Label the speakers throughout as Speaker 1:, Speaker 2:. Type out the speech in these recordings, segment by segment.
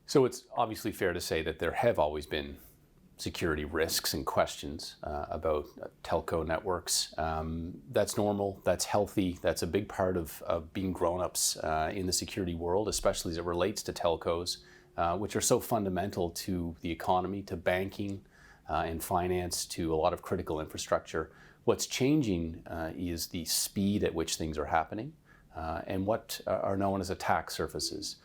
Speaker 1: So it's obviously fair to say that there have always been security risks and questions about telco networks. That's normal, that's healthy, that's a big part of being grown-ups in the security world, especially as it relates to telcos, which are so fundamental to the economy, to banking and finance, to a lot of critical infrastructure. What's changing is the speed at which things are happening and what are known as attack surfaces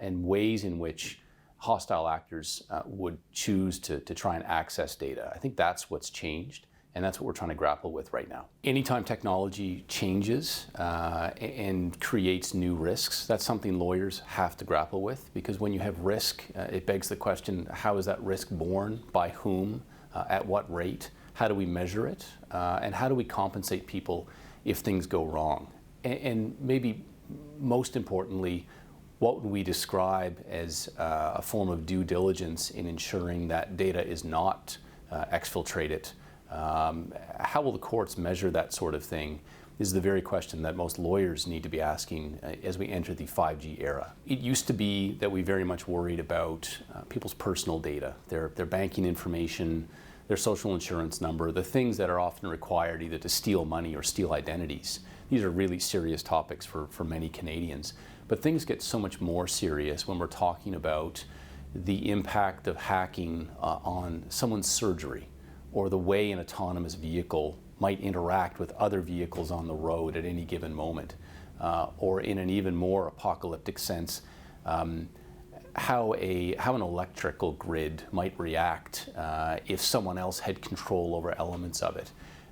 Speaker 1: and ways in which hostile actors would choose to try and access data. I think that's what's changed, and that's what we're trying to grapple with right now. Anytime technology changes and creates new risks, that's something lawyers have to grapple with, because when you have risk, it begs the question, how is that risk borne, by whom, at what rate, how do we measure it, and how do we compensate people if things go wrong? And maybe most importantly, what would we describe as a form of due diligence in ensuring that data is not exfiltrated? How will the courts measure that sort of thing is the very question that most lawyers need to be asking as we enter the 5G era. It used to be that we very much worried about people's personal data, their banking information, their social insurance number, the things that are often required either to steal money or steal identities. These are really serious topics for many Canadians. But things get so much more serious when we're talking about the impact of hacking on someone's surgery, or the way an autonomous vehicle might interact with other vehicles on the road at any given moment, or in an even more apocalyptic sense, how an electrical grid might react if someone else had control over elements of it.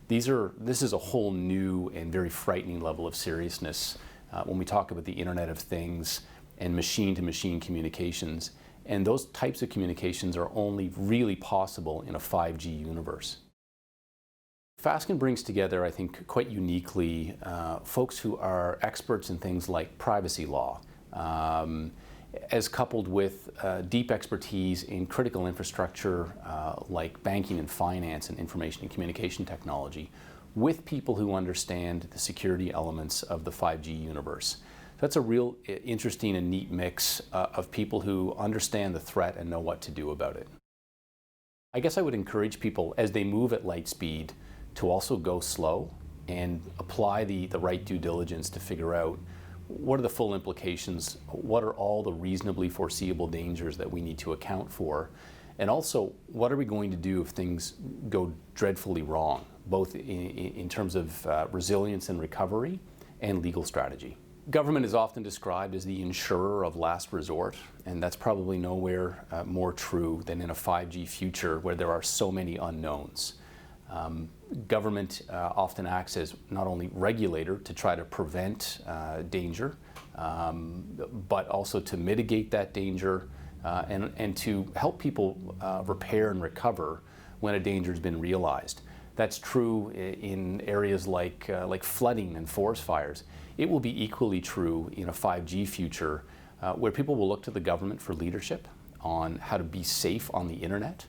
Speaker 1: This is a whole new and very frightening level of seriousness when we talk about the Internet of Things and machine-to-machine communications. And those types of communications are only really possible in a 5G universe. Fasken brings together, I think, quite uniquely, folks who are experts in things like privacy law, as coupled with deep expertise in critical infrastructure like banking and finance and information and communication technology, with people who understand the security elements of the 5G universe. That's a real interesting and neat mix of people who understand the threat and know what to do about it. I guess I would encourage people, as they move at light speed, to also go slow and apply the right due diligence to figure out what are the full implications, what are all the reasonably foreseeable dangers that we need to account for, and also what are we going to do if things go dreadfully wrong, both in terms of resilience and recovery and legal strategy. Government is often described as the insurer of last resort, and that's probably nowhere more true than in a 5G future where there are so many unknowns. Government often acts as not only regulator to try to prevent danger, but also to mitigate that danger and to help people repair and recover when a danger has been realized. That's true in areas like flooding and forest fires. It will be equally true in a 5G future where people will look to the government for leadership on how to be safe on the internet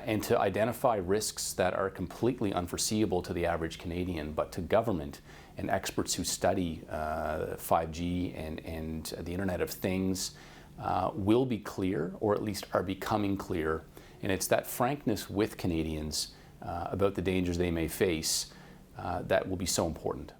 Speaker 1: and to identify risks that are completely unforeseeable to the average Canadian, but to government and experts who study 5G and the Internet of Things will be clear, or at least are becoming clear. And it's that frankness with Canadians about the dangers they may face that will be so important.